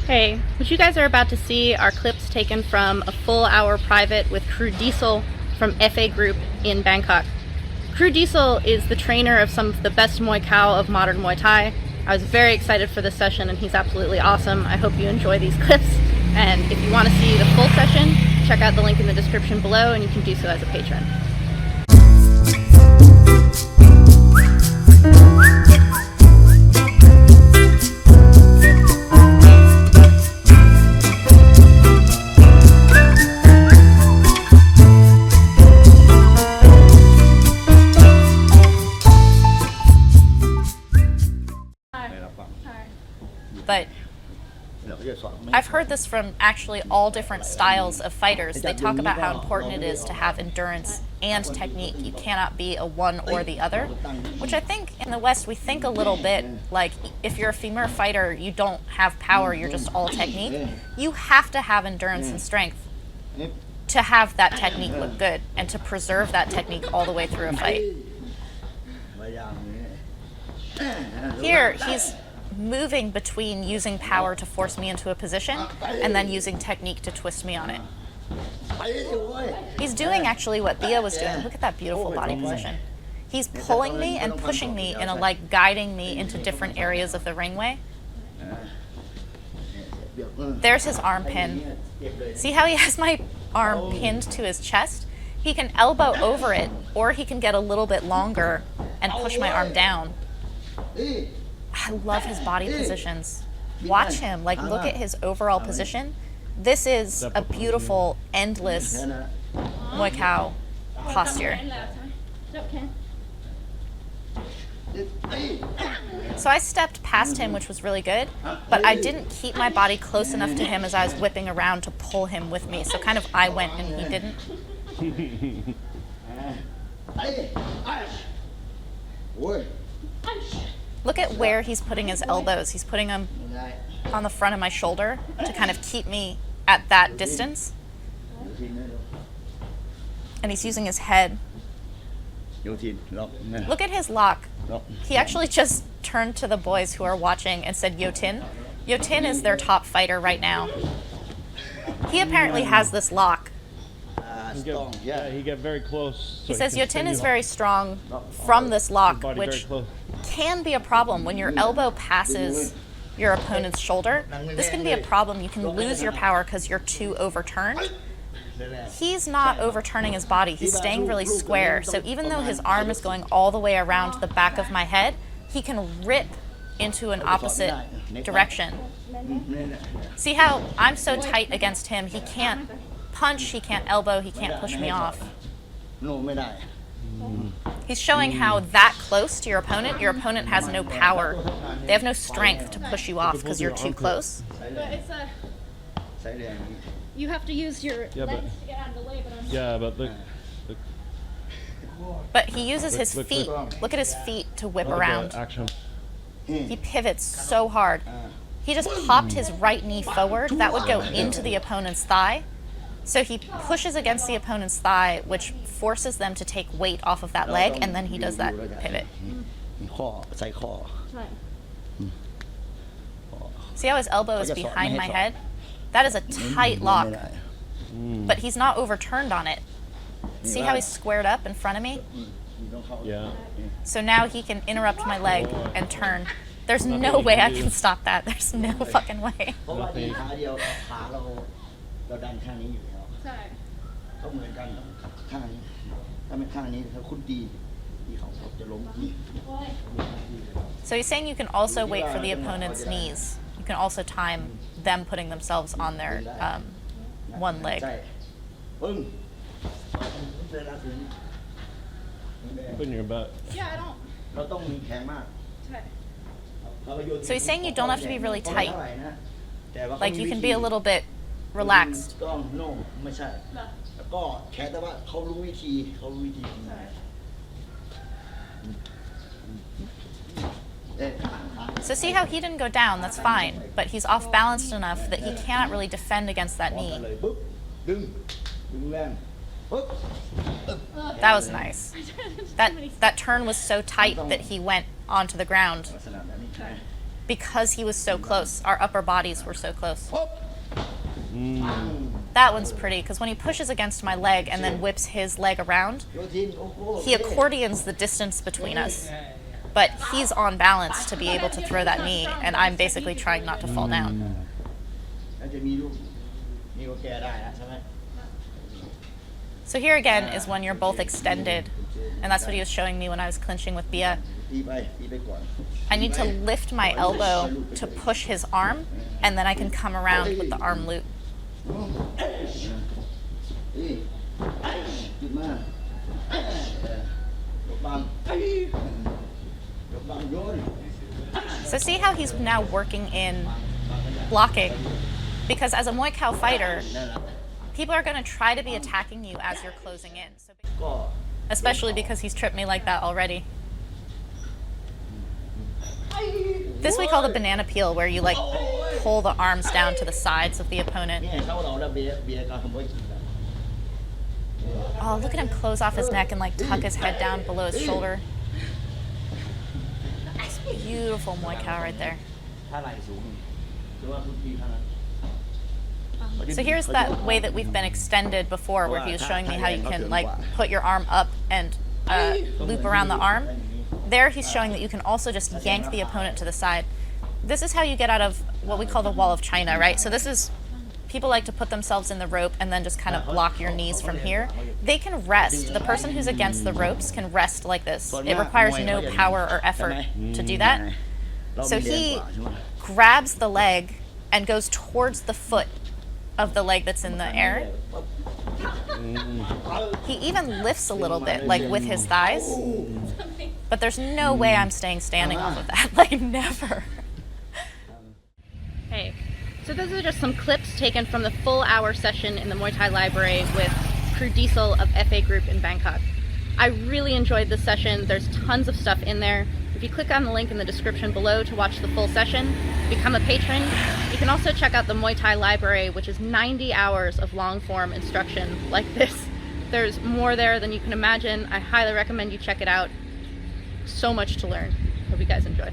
Hey, what you guys are about to see are clips taken from a full-hour private with Crew Diesel from FA Group in Bangkok. Crew Diesel is the trainer of some of the best Muay Thai of modern Muay Thai. I was very excited for this session and he's absolutely awesome. I hope you enjoy these clips, and if you want to see the full session, check out the link in the description below and you can do so as a patron. But I've heard this from actually all different styles of fighters. They talk about how important it is to have endurance and technique. You cannot be a one or the other, which I think in the West we think a little bit like if you're a femur fighter, you don't have power, you're just all technique. You have to have endurance and strength to have that technique look good and to preserve that technique all the way through a fight. Here, he's moving between using power to force me into a position and then using technique to twist me on it. He's doing actually what Thea was doing. Look at that beautiful body position. He's pulling me and pushing me in a like guiding me into different areas of the ringway. There's his arm pin. See how he has my arm pinned to his chest? He can elbow over it, or he can get a little bit longer and push my arm down. I love his body positions. Watch him, like look at his overall position. This is a beautiful, endless Muay Thai posture. So I stepped past him, which was really good, but I didn't keep my body close enough to him as I was whipping around to pull him with me. So kind of I went and he didn't. Look at where he's putting his elbows. He's putting them on the front of my shoulder to kind of keep me at that distance. And he's using his head. Look at his lock. He actually just turned to the boys who are watching and said Yotin. Yotin is their top fighter right now. He apparently has this lock. He got very close. He says Yotin is very strong from this lock, which can be a problem when your elbow passes your opponent's shoulder. This can be a problem. You can lose your power because you're too overturned. He's not overturning his body. He's staying really square. So even though his arm is going all the way around the back of my head, he can rip into an opposite direction. See how I'm so tight against him, he can't punch, he can't elbow, he can't push me off. He's showing how that close to your opponent has no power. They have no strength to push you off because you're too close. But it's you have to use your legs to get out of the way. But he uses his feet. Look at his feet to whip around. He pivots so hard. He just popped his right knee forward. That would go into the opponent's thigh. So he pushes against the opponent's thigh, which forces them to take weight off of that leg, and then he does that pivot. See how his elbow is behind my head? That is a tight lock, but he's not overturned on it. See how he's squared up in front of me? Yeah. So now he can interrupt my leg and turn. There's no way I can stop that. There's no fucking way. So he's saying you can also wait for the opponent's knees. You can also time them putting themselves on their one leg. Put in your butt. Yeah, I don't. So he's saying you don't have to be really tight. Like you can be a little bit relaxed. So see how he didn't go down, that's fine, but he's off balanced enough that he cannot really defend against that knee. That was nice. That turn was so tight that he went onto the ground. because he was so close. Our upper bodies were so close. That one's pretty, because when he pushes against my leg and then whips his leg around, he accordions the distance between us. But he's on balance to be able to throw that knee, and I'm basically trying not to fall down. So here again is when you're both extended, and that's what he was showing me when I was clinching with Bia. I need to lift my elbow to push his arm, and then I can come around with the arm loop. So see how he's now working in blocking? Because as a Muay Thai fighter, people are going to try to be attacking you as you're closing in. So, especially because he's tripped me like that already. This we call the banana peel, where you like pull the arms down to the sides of the opponent. Oh, look at him close off his neck and like tuck his head down below his shoulder. That's beautiful Muay Thai right there. So here's that way that we've been extended before, where he was showing me how you can like put your arm up and loop around the arm. There he's showing that you can also just yank the opponent to the side. This is how you get out of what we call the wall of China, right? So this is, people like to put themselves in the rope and then just kind of block your knees from here. They can rest. The person who's against the ropes can rest like this. It requires no power or effort to do that. So he grabs the leg and goes towards the foot of the leg that's in the air. He even lifts a little bit, like with his thighs. But there's no way I'm staying standing off of that, like never. Hey, so those are just some clips taken from the full hour session in the Muay Thai Library with Crew Diesel of FA Group in Bangkok. I really enjoyed this session. There's tons of stuff in there. If you click on the link in the description below to watch the full session, become a patron. You can also check out the Muay Thai Library, which is 90 hours of long-form instruction like this. There's more there than you can imagine. I highly recommend you check it out. So much to learn. Hope you guys enjoy.